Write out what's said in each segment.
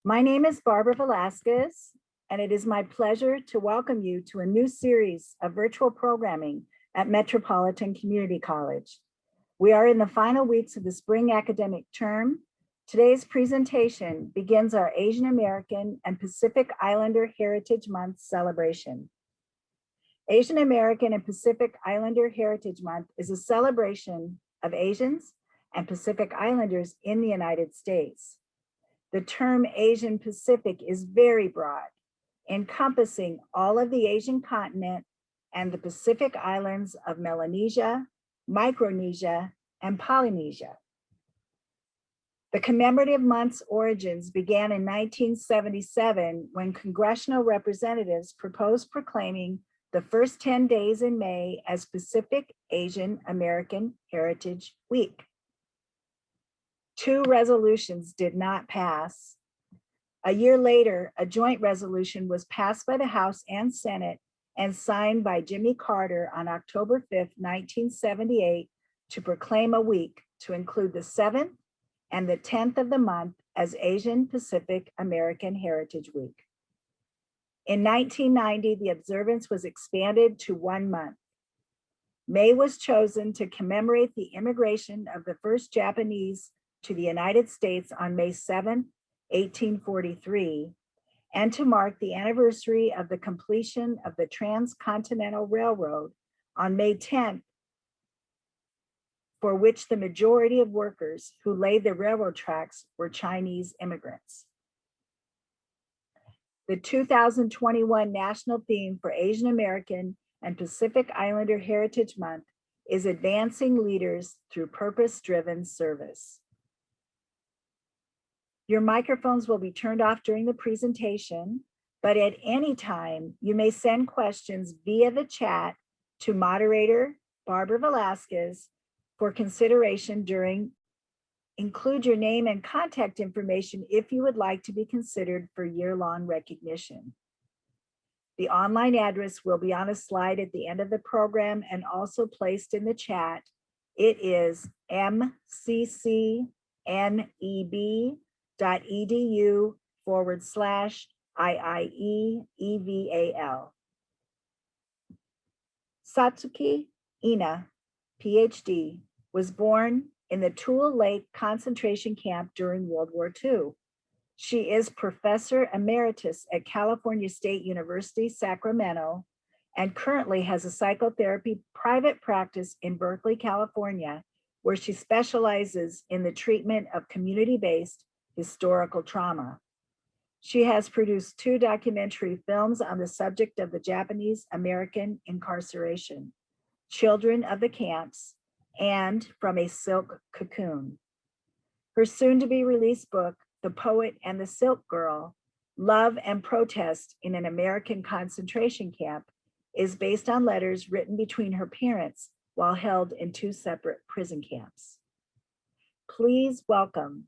My name is Barbara Velasquez, and it is my pleasure to welcome you to a new series of virtual programming at Metropolitan Community College. We are in the final weeks of the spring academic term. Today's presentation begins our Asian American and Pacific Islander Heritage Month celebration. Asian American and Pacific Islander Heritage Month is a celebration of Asians and Pacific Islanders in the United States. The term Asian Pacific is very broad, encompassing all of the Asian continent and the Pacific islands of Melanesia, Micronesia, and Polynesia. The commemorative month's origins began in 1977 when congressional representatives proposed proclaiming the first 10 days in May as Pacific Asian American Heritage Week. 2 resolutions did not pass. A year later, a joint resolution was passed by the House and Senate and signed by Jimmy Carter on October 5th, 1978, to proclaim a week to include the 7th and the 10th of the month as Asian Pacific American Heritage Week. In 1990, the observance was expanded to 1 month. May was chosen to commemorate the immigration of the first Japanese to the United States on May 7, 1843, and to mark the anniversary of the completion of the Transcontinental Railroad on May 10th, for which the majority of workers who laid the railroad tracks were Chinese immigrants. The 2021 national theme for Asian American and Pacific Islander Heritage Month is Advancing Leaders Through Purpose-Driven Service. Your microphones will be turned off during the presentation, but at any time, you may send questions via the chat to moderator Barbara Velasquez for consideration during. Include your name and contact information if you would like to be considered for year-long recognition. The online address will be on a slide at the end of the program and also placed in the chat. It is mccneb.edu/IIEEVAL. Satsuki Ina, Ph.D., was born in the Tule Lake concentration camp during World War II. She is Professor Emeritus at California State University, Sacramento, and currently has a psychotherapy private practice in Berkeley, California, where she specializes in the treatment of community-based historical trauma. She has produced 2 documentary films on the subject of the Japanese American incarceration, Children of the Camps, and From a Silk Cocoon. Her soon-to-be released book, The Poet and the Silk Girl, Love and Protest in an American Concentration Camp, is based on letters written between her parents while held in 2 separate prison camps. Please welcome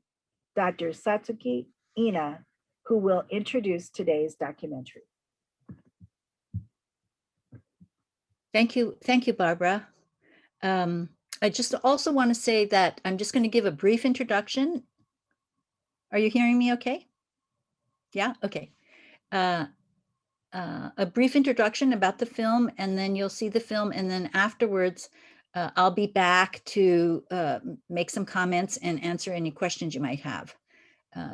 Dr. Satsuki Ina, who will introduce today's documentary. Thank you, Barbara. I just also want to say that I'm just going to give a brief introduction. Are you hearing me okay? Yeah, okay. A brief introduction about the film, and then you'll see the film, and then afterwards, I'll be back to make some comments and answer any questions you might have.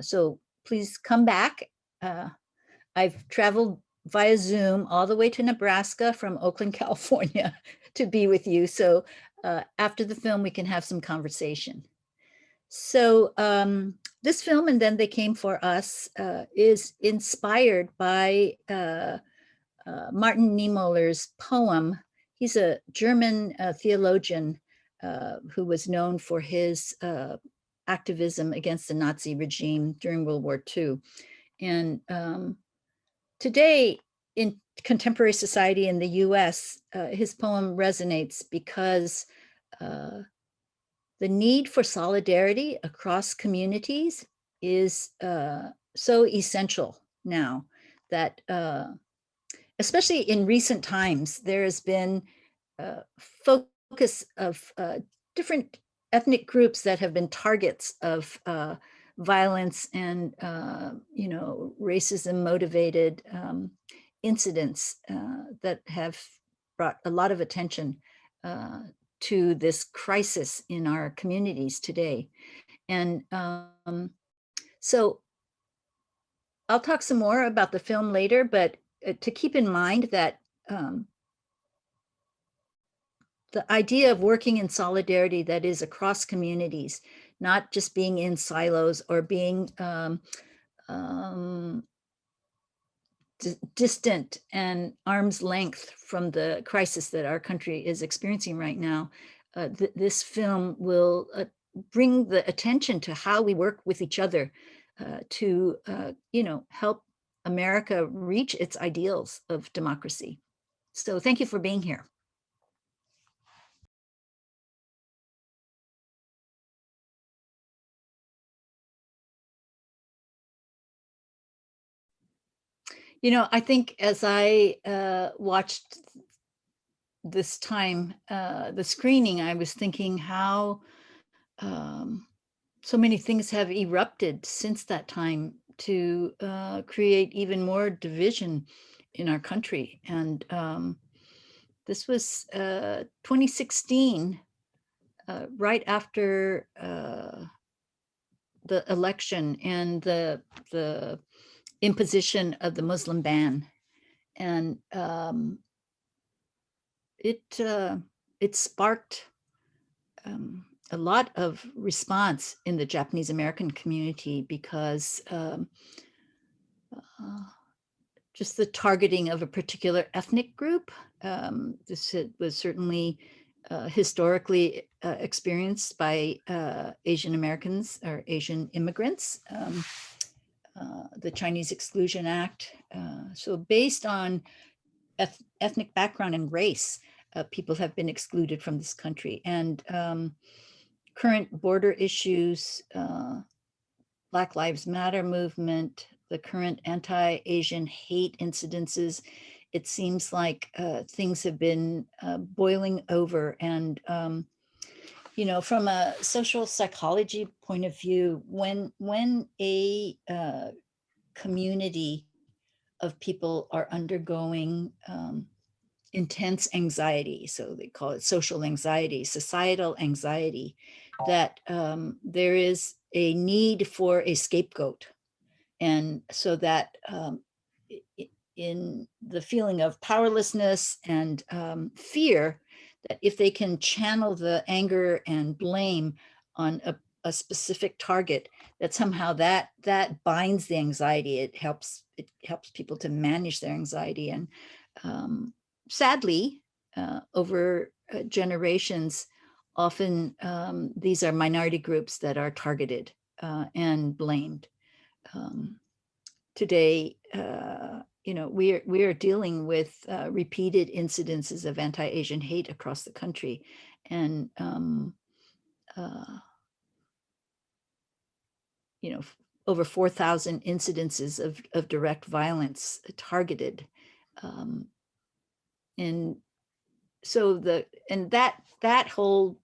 So please come back. I've traveled via Zoom all the way to Nebraska from Oakland, California to be with you. So after the film, we can have some conversation. So this film, And Then They Came for Us, is inspired by Martin Niemöller's poem. He's a German theologian who was known for his activism against the Nazi regime during World War II. And today, in contemporary society in the US, his poem resonates because the need for solidarity across communities is so essential now that, especially in recent times, there has been focus of different ethnic groups that have been targets of violence and, racism motivated incidents that have brought a lot of attention to this crisis in our communities today. And so I'll talk some more about the film later, but to keep in mind that the idea of working in solidarity that is across communities, not just being in silos or being distant and arm's length from the crisis that our country is experiencing right now, this film will bring the attention to how we work with each other to, help America reach its ideals of democracy. So thank you for being here. I think as I watched this time, the screening, I was thinking how so many things have erupted since that time to create even more division in our country. And this was 2016, right after the election and the imposition of the Muslim ban. And it sparked a lot of response in the Japanese American community because just the targeting of a particular ethnic group. This was certainly historically experienced by Asian Americans or Asian immigrants. The Chinese Exclusion Act. So based on ethnic background and race, people have been excluded from this country. And current border issues, Black Lives Matter movement, the current anti-Asian hate incidences, it seems like things have been boiling over. And from a social psychology point of view, when a community of people are undergoing intense anxiety, so they call it social anxiety, societal anxiety, that there is a need for a scapegoat. And so that in the feeling of powerlessness and fear, that if they can channel the anger and blame on a specific target, that somehow that binds the anxiety. It helps people to manage their anxiety. And sadly, over generations, often these are minority groups that are targeted and blamed. Today, we are dealing with repeated incidences of anti-Asian hate across the country, and over 4,000 incidences of direct violence targeted, and so that whole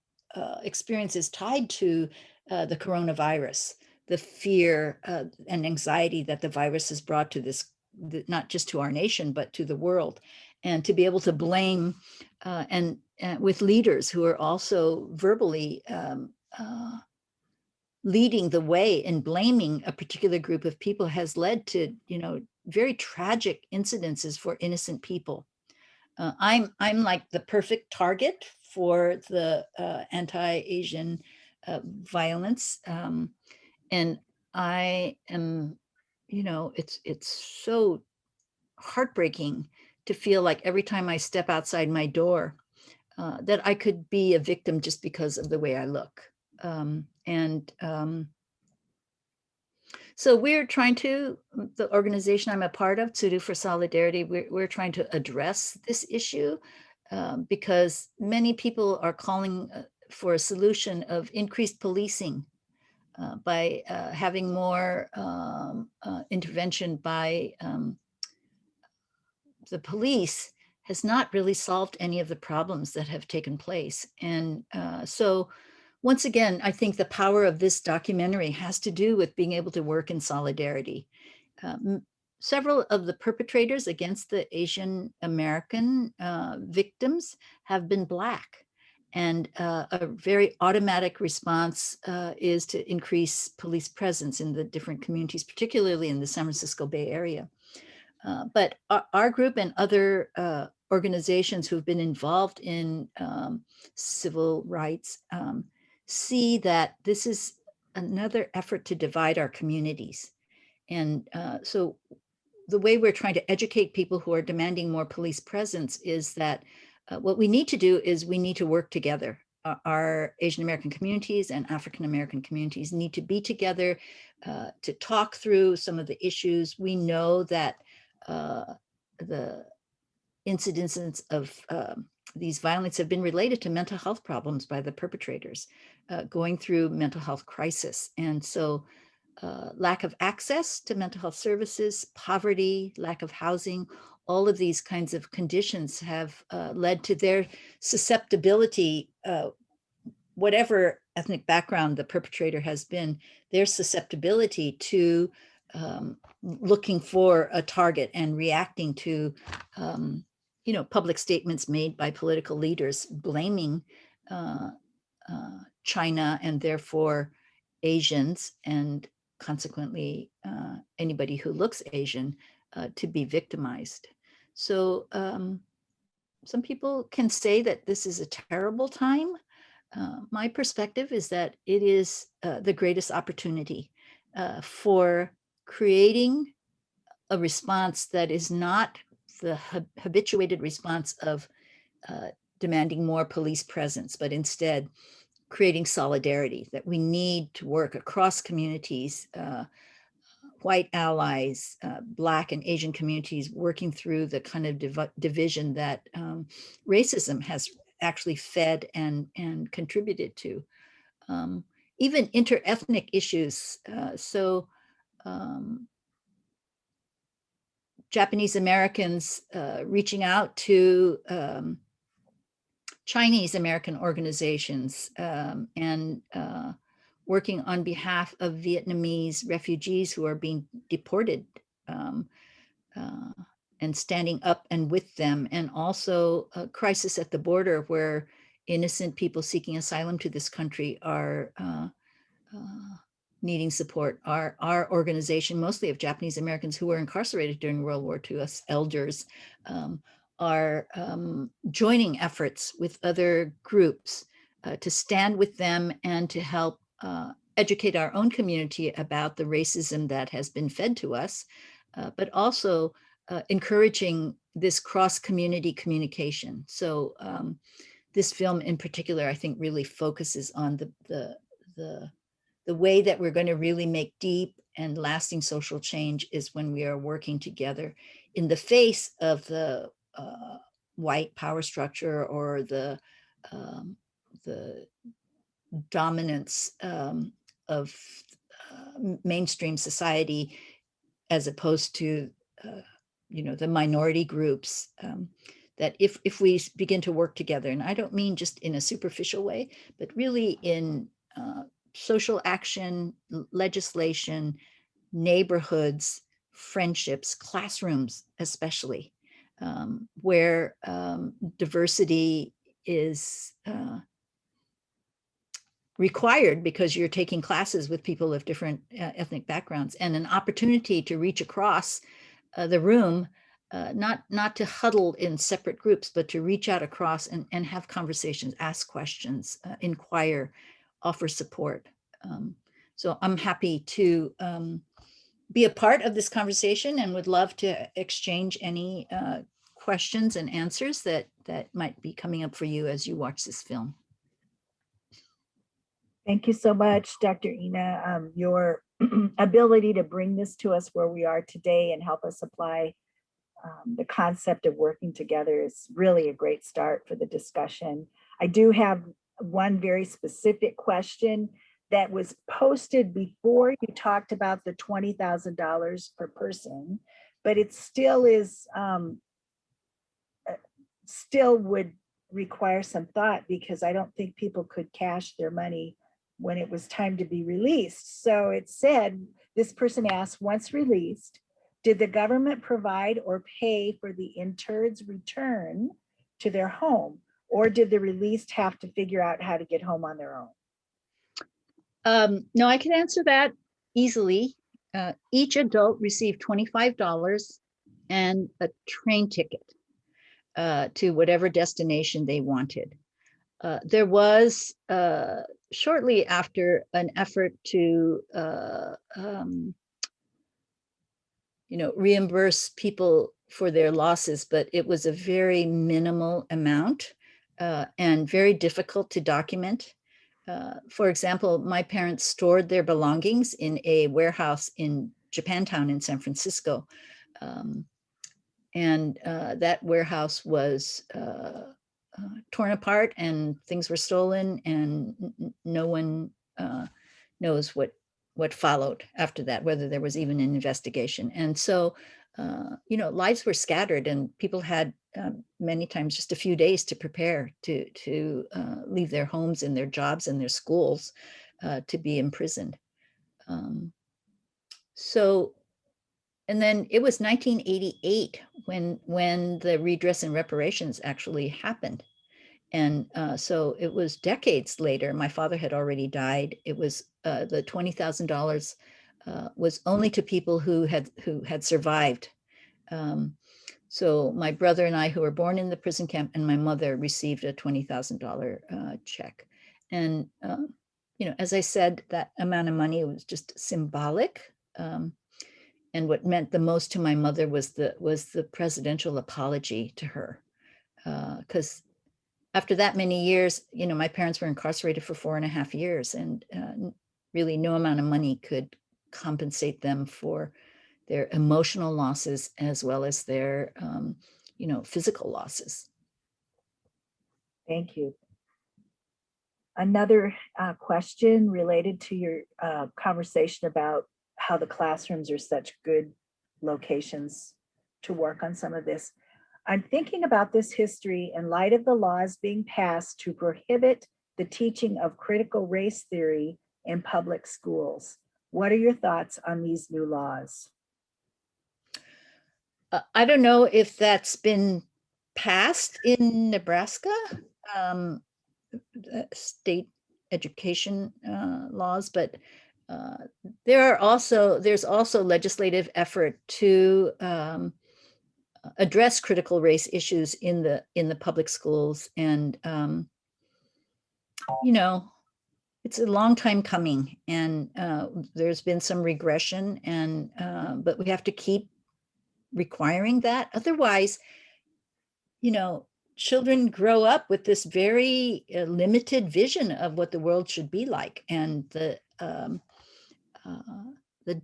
experience is tied to the coronavirus, the fear and anxiety that the virus has brought to this, not just to our nation, but to the world. And to be able to blame and with leaders who are also verbally leading the way and blaming a particular group of people has led to, very tragic incidences for innocent people. I'm like the perfect target for the anti-Asian violence, and I am, it's so heartbreaking to feel like every time I step outside my door, that I could be a victim just because of the way I look. So we're trying to, the organization I'm a part of, To Do for Solidarity, we're trying to address this issue because many people are calling for a solution of increased policing by having more intervention by the police has not really solved any of the problems that have taken place. And so once again, I think the power of this documentary has to do with being able to work in solidarity. Several of the perpetrators against the Asian American victims have been Black. And a very automatic response is to increase police presence in the different communities, particularly in the San Francisco Bay Area. But our group and other organizations who've been involved in civil rights see that this is another effort to divide our communities. And so the way we're trying to educate people who are demanding more police presence is that what we need to do is we need to work together. Our Asian American communities and African American communities need to be together to talk through some of the issues. We know that the incidences of these violence have been related to mental health problems by the perpetrators, going through mental health crisis. And so lack of access to mental health services, poverty, lack of housing, all of these kinds of conditions have led to their susceptibility, whatever ethnic background the perpetrator has been, their susceptibility to looking for a target and reacting to public statements made by political leaders blaming China and therefore Asians and consequently anybody who looks Asian to be victimized. So some people can say that this is a terrible time. My perspective is that it is the greatest opportunity for creating a response that is not the habituated response of demanding more police presence, but instead creating solidarity, that we need to work across communities, white allies, Black and Asian communities, working through the kind of division that racism has actually fed and contributed to. Even interethnic issues. Japanese Americans reaching out to Chinese American organizations and working on behalf of Vietnamese refugees who are being deported and standing up and with them, and also a crisis at the border where innocent people seeking asylum to this country are needing support. Our organization, mostly of Japanese Americans who were incarcerated during World War II, us elders, are joining efforts with other groups to stand with them and to help educate our own community about the racism that has been fed to us, but also encouraging this cross-community communication. So this film in particular, I think, really focuses on the way that we're going to really make deep and lasting social change is when we are working together in the face of the white power structure or the dominance of mainstream society, as opposed to the minority groups. That if we begin to work together, and I don't mean just in a superficial way, but really in social action, legislation, neighborhoods, friendships, classrooms, especially, where diversity is required because you're taking classes with people of different ethnic backgrounds, and an opportunity to reach across the room, not to huddle in separate groups, but to reach out across and have conversations, ask questions, inquire, offer support. So I'm happy to be a part of this conversation and would love to exchange any questions and answers that might be coming up for you as you watch this film. Thank you so much, Dr. Ina. Your ability to bring this to us where we are today and help us apply the concept of working together is really a great start for the discussion. I do have one very specific question that was posted before you talked about the $20,000 per person, but it still is, still would require some thought, because I don't think people could cash their money when it was time to be released. So it said, this person asked, once released, did the government provide or pay for the intern's return to their home, or did the released have to figure out how to get home on their own? No, I can answer that easily. Each adult received $25 and a train ticket to whatever destination they wanted. There was shortly after an effort to reimburse people for their losses, but it was a very minimal amount and very difficult to document. For example, my parents stored their belongings in a warehouse in Japantown in San Francisco. And that warehouse was torn apart and things were stolen, and no one knows what followed after that, whether there was even an investigation. And so, lives were scattered, and people had many times just a few days to prepare to leave their homes and their jobs and their schools to be imprisoned. And then it was 1988 when the redress and reparations actually happened. And so it was decades later. My father had already died. It was the $20,000 was only to people who had survived. So my brother and I, who were born in the prison camp, and my mother received a $20,000 check. And as I said, that amount of money was just symbolic. And what meant the most to my mother was the presidential apology to her, because after that many years, my parents were incarcerated for 4.5 years, and really no amount of money could compensate them for their emotional losses as well as their, physical losses. Thank you. Another question related to your conversation about how the classrooms are such good locations to work on some of this. I'm thinking about this history in light of the laws being passed to prohibit the teaching of critical race theory in public schools. What are your thoughts on these new laws? I don't know if that's been passed in Nebraska, state education laws, but there's also legislative effort to address critical race issues in the public schools. And it's a long time coming, and there's been some regression, and but we have to keep requiring that. Otherwise, children grow up with this very limited vision of what the world should be like, and the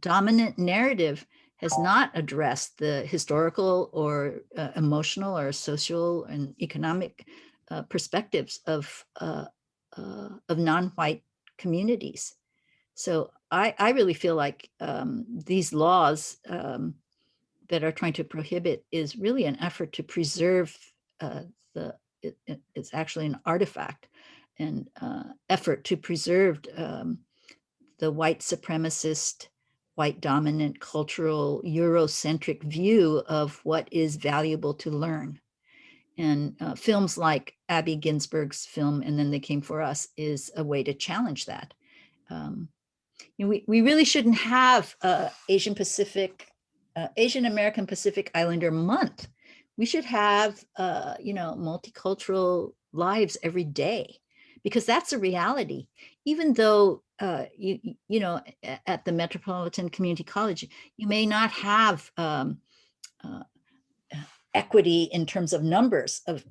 dominant narrative has not addressed the historical or emotional or social and economic perspectives of non-white communities. So I really feel like these laws that are trying to prohibit is really an effort to preserve it's actually an artifact and effort to preserve the white supremacist, white dominant cultural Eurocentric view of what is valuable to learn. And films like Abby Ginsburg's film, And Then They Came for Us, is a way to challenge that. We really shouldn't have Asian American Pacific Islander Month. We should have, multicultural lives every day, because that's a reality. Even though, at the Metropolitan Community College, you may not have equity in terms of numbers of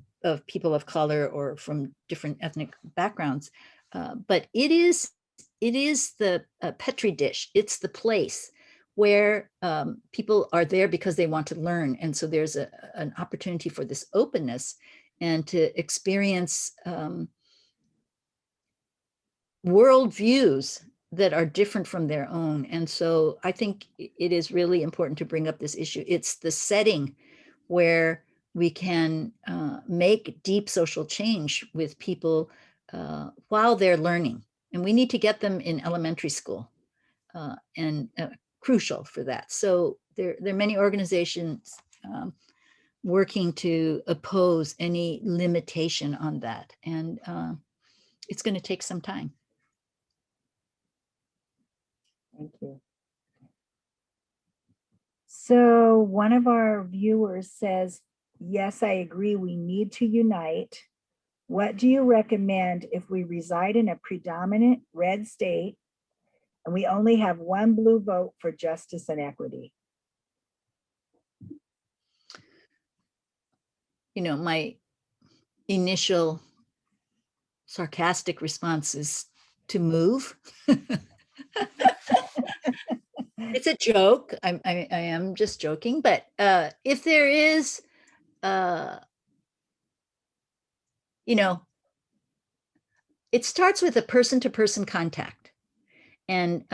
people of color or from different ethnic backgrounds, but it is the Petri dish. It's the place where people are there because they want to learn. And so there's an opportunity for this openness and to experience worldviews that are different from their own. And so I think it is really important to bring up this issue. It's the setting where we can make deep social change with people while they're learning. And we need to get them in elementary school, and crucial for that. So there are many organizations working to oppose any limitation on that. And it's going to take some time. Thank you. So one of our viewers says, yes, I agree, we need to unite. What do you recommend if we reside in a predominant red state and we only have one blue vote for justice and equity? You know, my initial sarcastic response is to move. It's a joke. I am just joking. But if there is, you know, it starts with a person-to-person contact. And,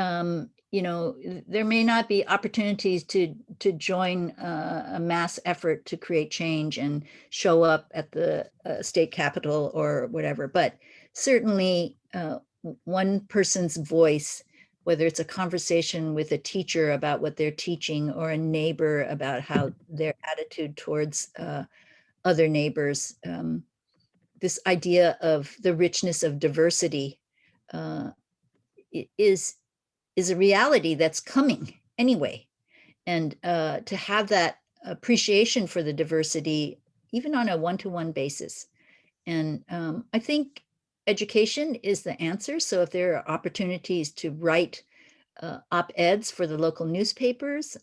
you know, there may not be opportunities to join a mass effort to create change and show up at the state capitol or whatever, but certainly one person's voice, whether it's a conversation with a teacher about what they're teaching or a neighbor about how their attitude towards other neighbors, this idea of the richness of diversity is a reality that's coming anyway. And to have that appreciation for the diversity, even on a one-to-one basis. And I think education is the answer. So if there are opportunities to write op-eds for the local newspapers,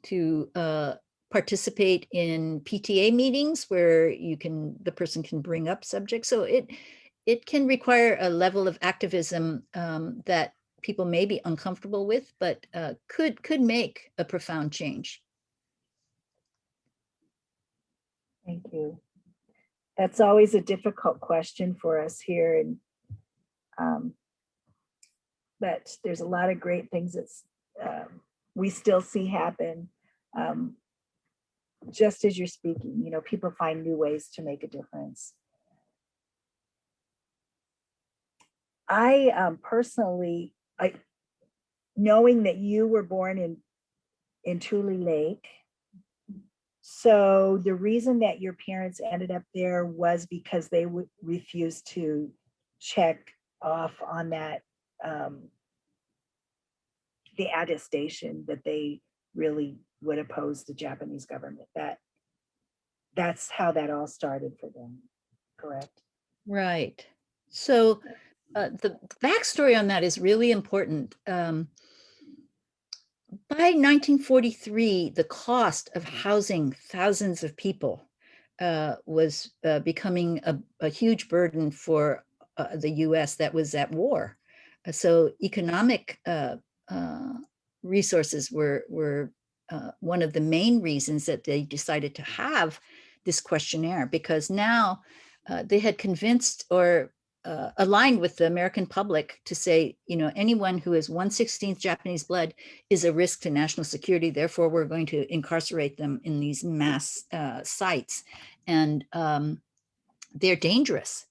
to participate in PTA meetings where the person can bring up subjects. So it can require a level of activism that people may be uncomfortable with, but could make a profound change. Thank you. That's always a difficult question for us here, and but there's a lot of great things that we still see happen. Just as you're speaking, you know, people find new ways to make a difference. I personally, knowing that you were born in Tule Lake, so the reason that your parents ended up there was because they would refuse to check off on that the attestation that they really would oppose the Japanese government. That's how that all started for them, correct? Right. So the backstory on that is really important. By 1943, the cost of housing thousands of people was becoming a huge burden for the US that was at war. So economic resources were one of the main reasons that they decided to have this questionnaire, because now they had convinced or aligned with the American public to say, you know, anyone who is 1/16 Japanese blood is a risk to national security. Therefore, we're going to incarcerate them in these mass sites, and they're dangerous.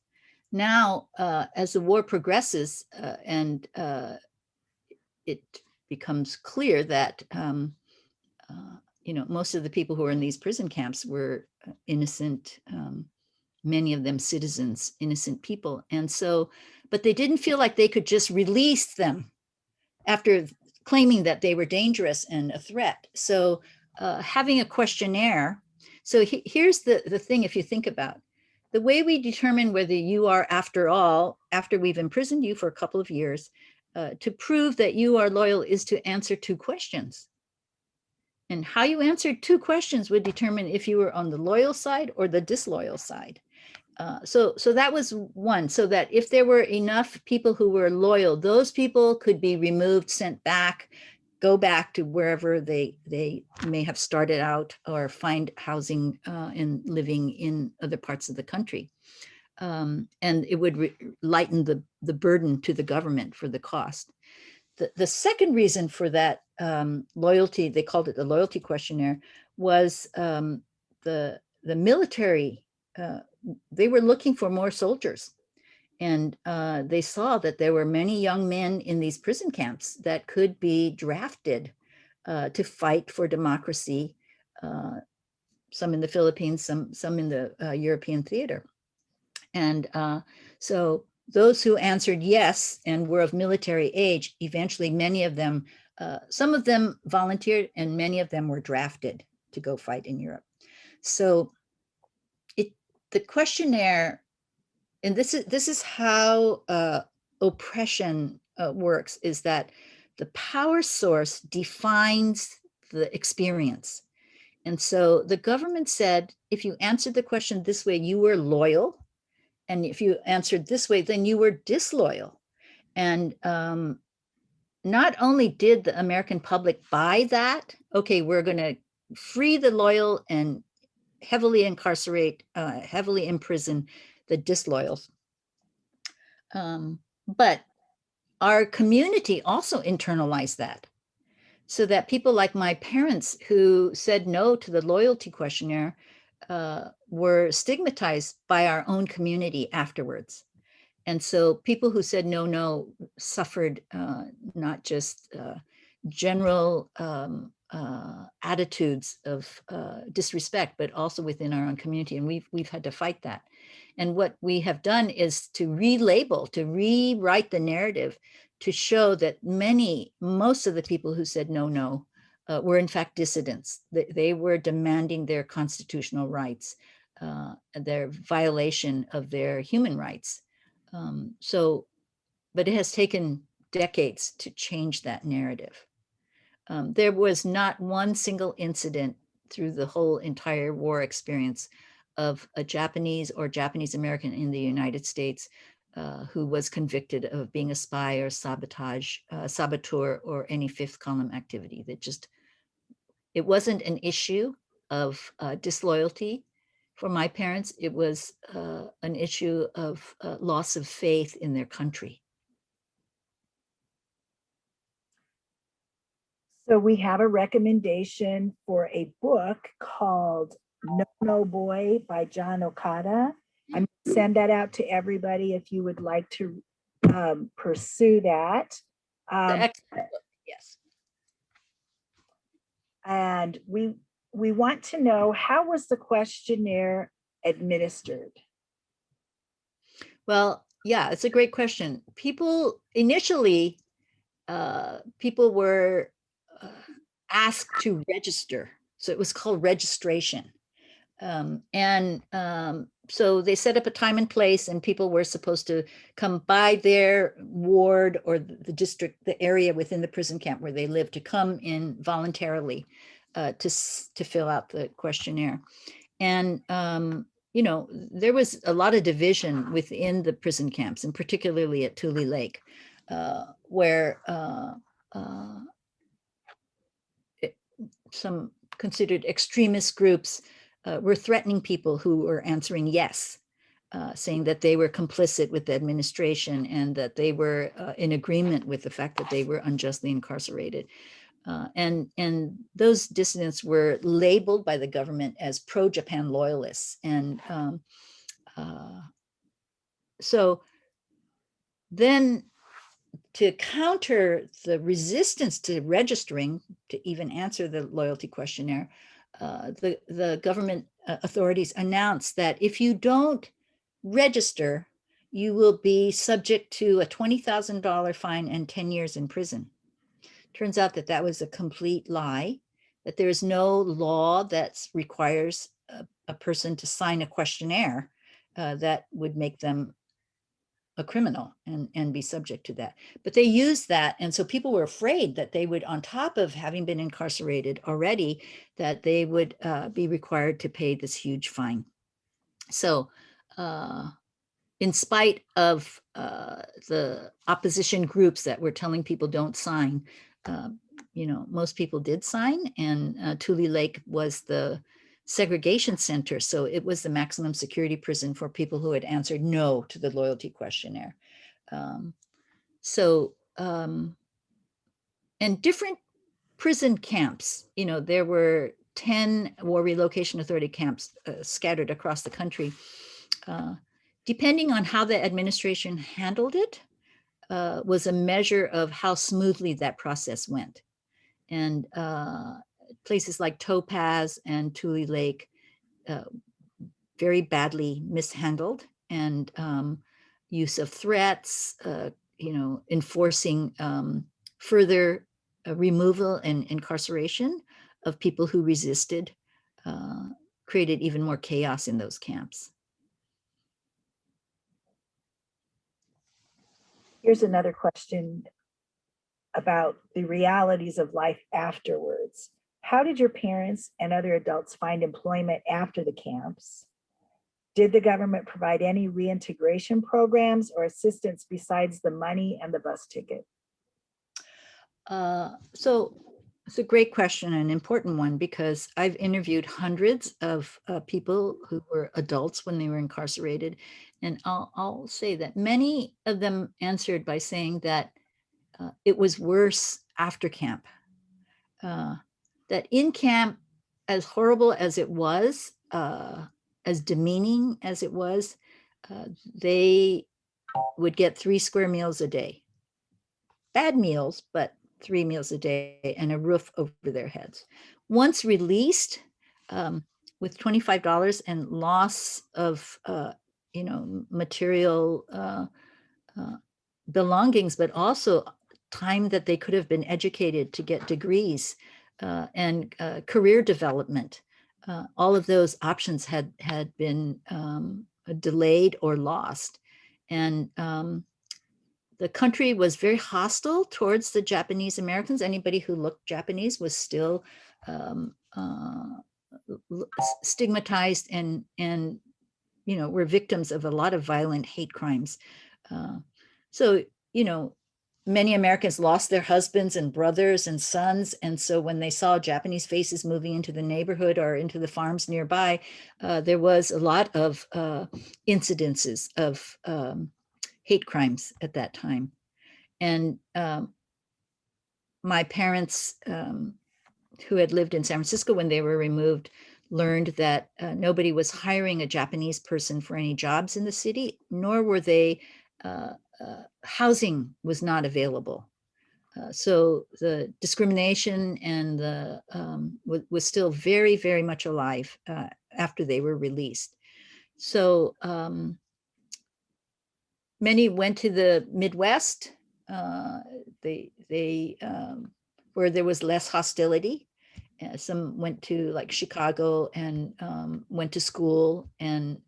Now, as the war progresses and it becomes clear that you know, most of the people who are in these prison camps were innocent. Many of them citizens, innocent people. And so, but they didn't feel like they could just release them after claiming that they were dangerous and a threat. So having a questionnaire. So here's the thing, if you think about the way we determine whether you are, after all, after we've imprisoned you for a couple of years, to prove that you are loyal is to answer 2 questions. And how you answered 2 questions would determine if you were on the loyal side or the disloyal side. So that was one, so that if there were enough people who were loyal, those people could be removed, sent back, go back to wherever they may have started out, or find housing and living in other parts of the country. And it would lighten the burden to the government for the cost. The second reason for that loyalty, they called it the loyalty questionnaire, was the military, they were looking for more soldiers. And they saw that there were many young men in these prison camps that could be drafted to fight for democracy, some in the Philippines, some in the European theater. And so those who answered yes and were of military age, eventually many of them, some of them volunteered and many of them were drafted to go fight in Europe. So the questionnaire, and this is how oppression works, is that the power source defines the experience. And so the government said, if you answered the question this way, you were loyal. And if you answered this way, then you were disloyal. And not only did the American public buy that, okay, we're going to free the loyal and heavily incarcerate, heavily imprison the disloyals. But our community also internalized that, so that people like my parents who said no to the loyalty questionnaire were stigmatized by our own community afterwards. And so people who said no suffered not just general attitudes of disrespect, but also within our own community. And we've had to fight that. And what we have done is to relabel, to rewrite the narrative, to show that most of the people who said no were in fact dissidents. They were demanding their constitutional rights, their violation of their human rights. But it has taken decades to change that narrative. There was not one single incident through the whole entire war experience of a Japanese or Japanese American in the United States who was convicted of being a spy or saboteur or any fifth column activity. It wasn't an issue of disloyalty for my parents. It was an issue of loss of faith in their country. So we have a recommendation for a book called No Boy by John Okada. I'm going to send that out to everybody if you would like to pursue that. Yes. And we want to know, how was the questionnaire administered? Well, yeah, it's a great question. Initially, people were asked to register. So it was called registration. So they set up a time and place, and people were supposed to come by their ward or the district, the area within the prison camp where they live, to come in voluntarily to fill out the questionnaire. And there was a lot of division within the prison camps, and particularly at Tule Lake, where some considered extremist groups were threatening people who were answering yes, saying that they were complicit with the administration and that they were in agreement with the fact that they were unjustly incarcerated. And those dissidents were labeled by the government as pro-Japan loyalists. And so then, to counter the resistance to registering, to even answer the loyalty questionnaire, the government authorities announced that if you don't register, you will be subject to a $20,000 fine and 10 years in prison. Turns out that that was a complete lie, that there is no law that requires a person to sign a questionnaire that would make them a criminal and be subject to that. But they used that. And so people were afraid that they would, on top of having been incarcerated already, that they would be required to pay this huge fine. So in spite of the opposition groups that were telling people don't sign, most people did sign. And Tule Lake was the segregation center. So it was the maximum security prison for people who had answered no to the loyalty questionnaire. And different prison camps, there were 10 War Relocation Authority camps scattered across the country. Depending on how the administration handled it, was a measure of how smoothly that process went. And places like Topaz and Tule Lake, very badly mishandled, and use of threats, enforcing further removal and incarceration of people who resisted, created even more chaos in those camps. Here's another question about the realities of life afterwards. How did your parents and other adults find employment after the camps? Did the government provide any reintegration programs or assistance besides the money and the bus ticket? So it's a great question, an important one, because I've interviewed hundreds of people who were adults when they were incarcerated. And I'll say that many of them answered by saying that it was worse after camp. That in camp, as horrible as it was, as demeaning as it was, they would get 3 square meals a day. Bad meals, but 3 meals a day and a roof over their heads. Once released, with $25 and loss of, material belongings, but also time that they could have been educated to get degrees and career development. All of those options had been delayed or lost. And the country was very hostile towards the Japanese Americans. Anybody who looked Japanese was still stigmatized and were victims of a lot of violent hate crimes. So many Americans lost their husbands and brothers and sons. And so when they saw Japanese faces moving into the neighborhood or into the farms nearby, there was a lot of incidences of hate crimes at that time. And my parents, who had lived in San Francisco when they were removed, learned that nobody was hiring a Japanese person for any jobs in the city, nor were they, housing was not available. So the discrimination and the was still very, very much alive after they were released. So many went to the Midwest. Where there was less hostility. Some went to like Chicago and went to school and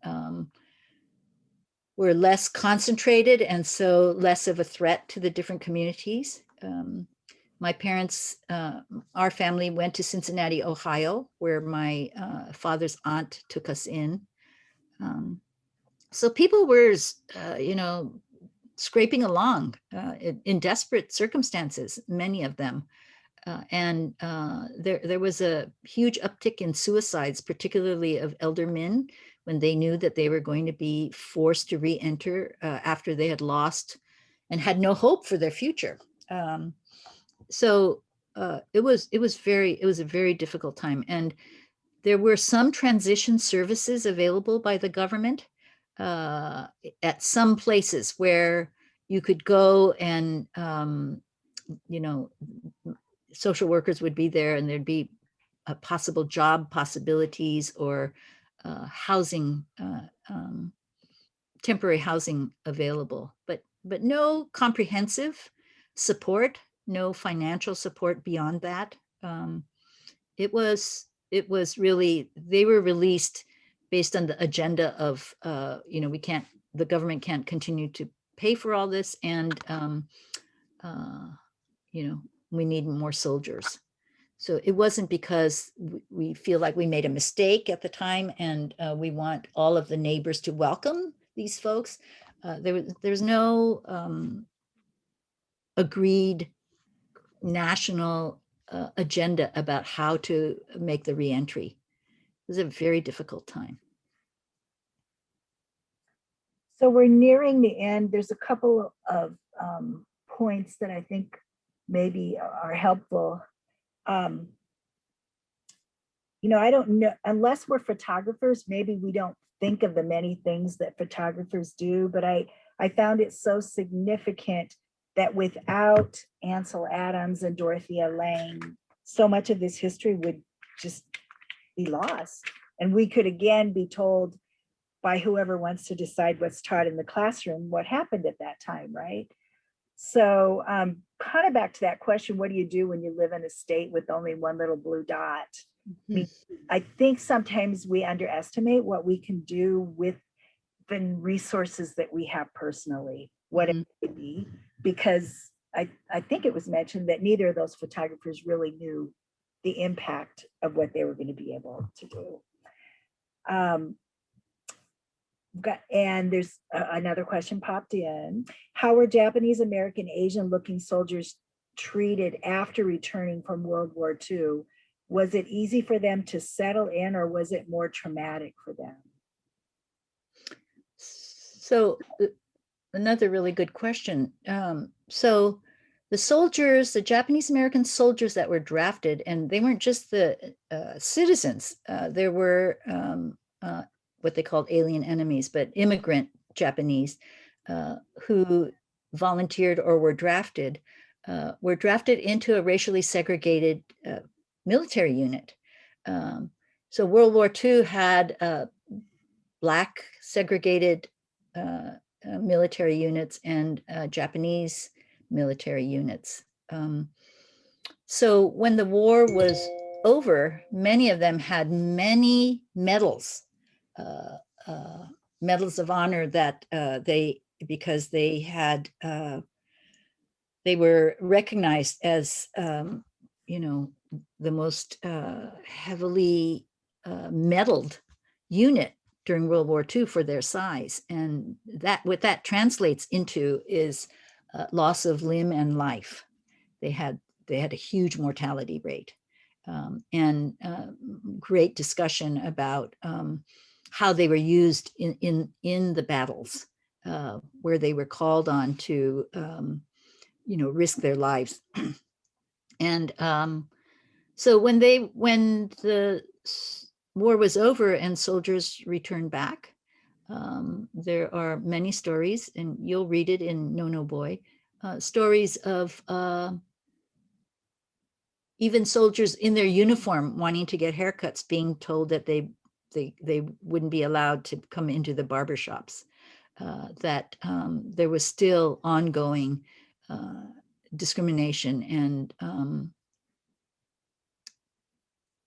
were less concentrated and so less of a threat to the different communities. My parents, our family went to Cincinnati, Ohio, where my father's aunt took us in. So people were, scraping along in desperate circumstances, many of them. And there was a huge uptick in suicides, particularly of elder men, when they knew that they were going to be forced to re-enter after they had lost and had no hope for their future. So it was a very difficult time. And there were some transition services available by the government at some places where you could go and, social workers would be there and there'd be possible job possibilities or housing, temporary housing available, but no comprehensive support, no financial support beyond that. It was really, they were released based on the agenda of, the government can't continue to pay for all this, and we need more soldiers. So it wasn't because we feel like we made a mistake at the time and we want all of the neighbors to welcome these folks. There's no agreed national agenda about how to make the reentry. It was a very difficult time. So we're nearing the end. There's a couple of points that I think maybe are helpful. I don't know, unless we're photographers, maybe we don't think of the many things that photographers do, but I found it so significant that without Ansel Adams and Dorothea Lange, so much of this history would just be lost. And we could again be told by whoever wants to decide what's taught in the classroom what happened at that time, right? So kind of back to that question, what do you do when you live in a state with only one little blue dot? I mean, I think sometimes we underestimate what we can do with the resources that we have personally, what it could be, because I think it was mentioned that neither of those photographers really knew the impact of what they were going to be able to do. And there's another question popped in. How were Japanese American Asian looking soldiers treated after returning from World War II? Was it easy for them to settle in, or was it more traumatic for them? So another really good question. So the soldiers, the Japanese American soldiers that were drafted, and they weren't just the citizens, there were what they called alien enemies, but immigrant Japanese who volunteered or were drafted into a racially segregated military unit. So World War II had Black segregated military units and Japanese military units. So when the war was over, many of them had many medals, medals of honor that because they had, they were recognized as, the most heavily medaled unit during World War II for their size. And that what that translates into is loss of limb and life. They had a huge mortality rate, and great discussion about how they were used in the battles where they were called on to risk their lives. And so when the war was over and soldiers returned back, there are many stories, and you'll read it in No Boy, stories of even soldiers in their uniform wanting to get haircuts being told that they wouldn't be allowed to come into the barbershops, that there was still ongoing discrimination and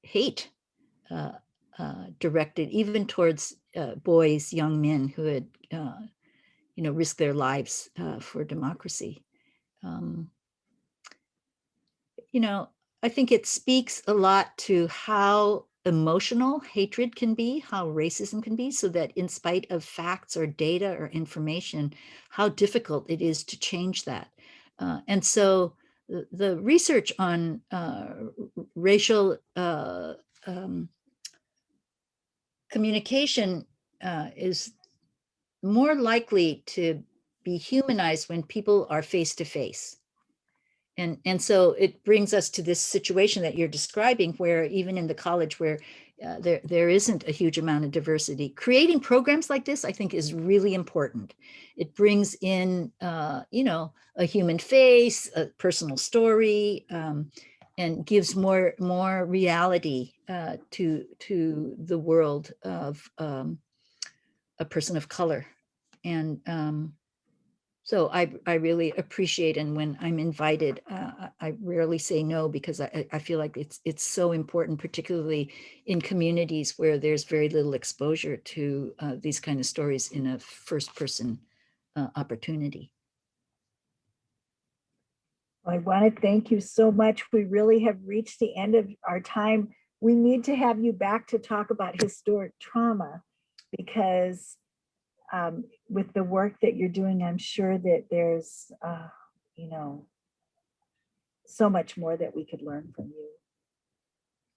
hate directed even towards boys, young men who had, risked their lives for democracy. I think it speaks a lot to how emotional hatred can be, how racism can be, so that in spite of facts or data or information, how difficult it is to change that. And so the research on racial communication is more likely to be humanized when people are face to face. And so it brings us to this situation that you're describing, where even in the college where there isn't a huge amount of diversity, creating programs like this, I think, is really important. It brings in, a human face, a personal story, and gives more reality to the world of a person of color. And so I really appreciate, and when I'm invited, I rarely say no, because I feel like it's so important, particularly in communities where there's very little exposure to these kind of stories in a first person opportunity. I want to thank you so much. We really have reached the end of our time. We need to have you back to talk about historic trauma, because with the work that you're doing, I'm sure that there's, so much more that we could learn from you.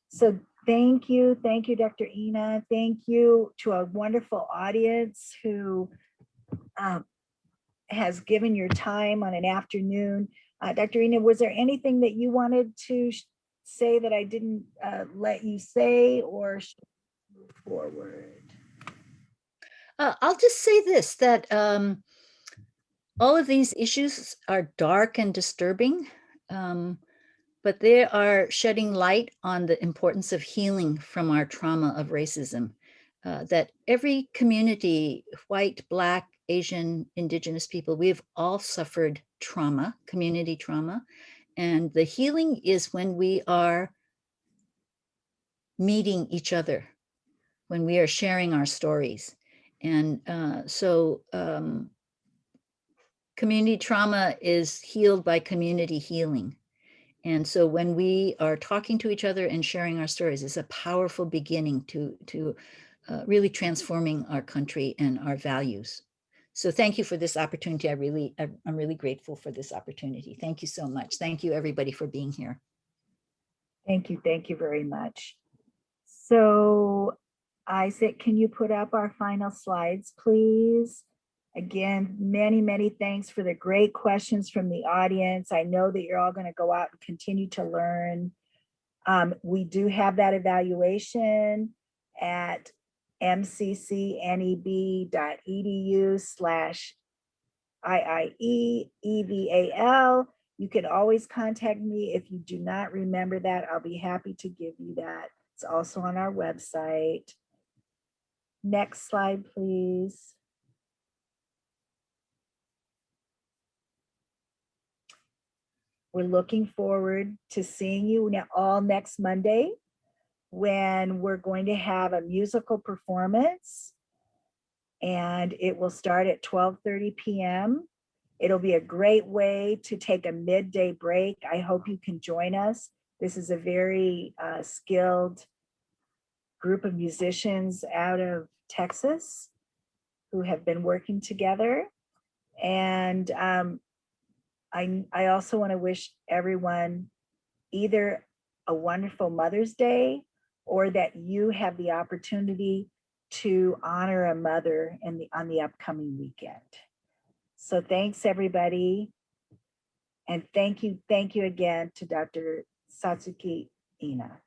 So thank you, Dr. Ina. Thank you to a wonderful audience who has given your time on an afternoon. Dr. Ina, was there anything that you wanted to say that I didn't let you say, or should we move forward? I'll just say this, that all of these issues are dark and disturbing, but they are shedding light on the importance of healing from our trauma of racism. That every community, white, Black, Asian, Indigenous people, we've all suffered trauma, community trauma. And the healing is when we are meeting each other, when we are sharing our stories. And community trauma is healed by community healing. And so when we are talking to each other and sharing our stories, it's a powerful beginning to really transforming our country and our values. So thank you for this opportunity. I'm really grateful for this opportunity. Thank you so much. Thank you everybody for being here. Thank you very much. So Isaac, can you put up our final slides, please? Again, many thanks for the great questions from the audience. I know that you're all going to go out and continue to learn. We do have that evaluation at mccneb.edu/IIE-EVAL. You can always contact me if you do not remember that. I'll be happy to give you that. It's also on our website. Next slide, please. We're looking forward to seeing you all next Monday, when we're going to have a musical performance, and it will start at 12:30 p.m. It'll be a great way to take a midday break. I hope you can join us. This is a very skilled group of musicians out of Texas who have been working together. And I also want to wish everyone either a wonderful Mother's Day, or that you have the opportunity to honor a mother on the upcoming weekend. So thanks everybody. And thank you again to Dr. Satsuki Ina.